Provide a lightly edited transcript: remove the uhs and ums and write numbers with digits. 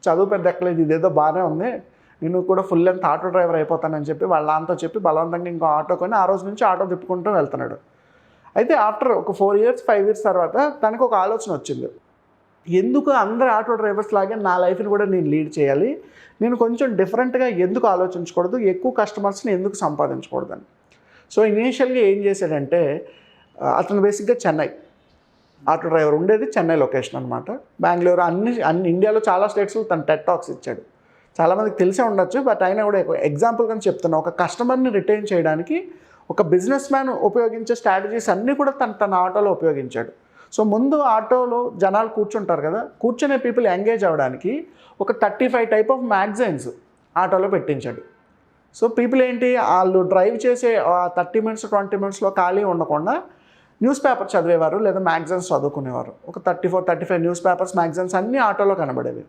చదువు పెద్ద ఎక్కలేదు, ఇదేదో బాగానే ఉంది, నేను కూడా ఫుల్ లెంత్ ఆటో డ్రైవర్ అయిపోతానని చెప్పి వాళ్ళ నాన్నతో చెప్పి బలవంతంగా ఇంకో ఆటో కొని ఆ రోజు నుంచి ఆటో తిప్పుకుంటూ వెళ్తున్నాడు. అయితే ఆఫ్టర్ ఒక 4 ఇయర్స్ 5 ఇయర్స్ తర్వాత తనకు ఒక ఆలోచన వచ్చింది. ఎందుకు అందరు ఆటో డ్రైవర్స్ లాగే నా లైఫ్ని కూడా నేను లీడ్ చేయాలి, నేను కొంచెం డిఫరెంట్గా ఎందుకు ఆలోచించకూడదు, ఎక్కువ కస్టమర్స్ని ఎందుకు సంపాదించకూడదని. సో ఇనీషియల్గా ఏం చేశాడంటే అతను బేసిక్గా చెన్నై ఆటో డ్రైవర్, ఉండేది చెన్నై లొకేషన్ అనమాట. బెంగళూరు అన్ని ఇండియాలో చాలా స్టేట్స్లో తను టెడ్ టాక్స్ ఇచ్చాడు. చాలామందికి తెలిసే ఉండొచ్చు, బట్ అయినా కూడా ఎగ్జాంపుల్గా చెప్తున్నా. ఒక కస్టమర్ని రిటైన్ చేయడానికి ఒక బిజినెస్ మ్యాన్ ఉపయోగించే స్ట్రాటజీస్ అన్నీ కూడా తన ఆటోలో ఉపయోగించాడు. సో ముందు ఆటోలో జనాలు కూర్చుంటారు కదా, కూర్చునే పీపుల్ ఎంగేజ్ అవ్వడానికి ఒక 35 టైప్ ఆఫ్ మ్యాగజైన్స్ ఆటోలో పెట్టించాడు. సో పీపుల్ ఏంటి, వాళ్ళు డ్రైవ్ చేసే 30 మినిట్స్ 20 మినిట్స్లో ఖాళీ ఉండకుండా న్యూస్ పేపర్ చదివేవారు లేదా మ్యాగజైన్స్ చదువుకునేవారు. ఒక 34-35 న్యూస్ పేపర్స్ మ్యాగజైన్స్ అన్నీ ఆటోలో కనబడేవి.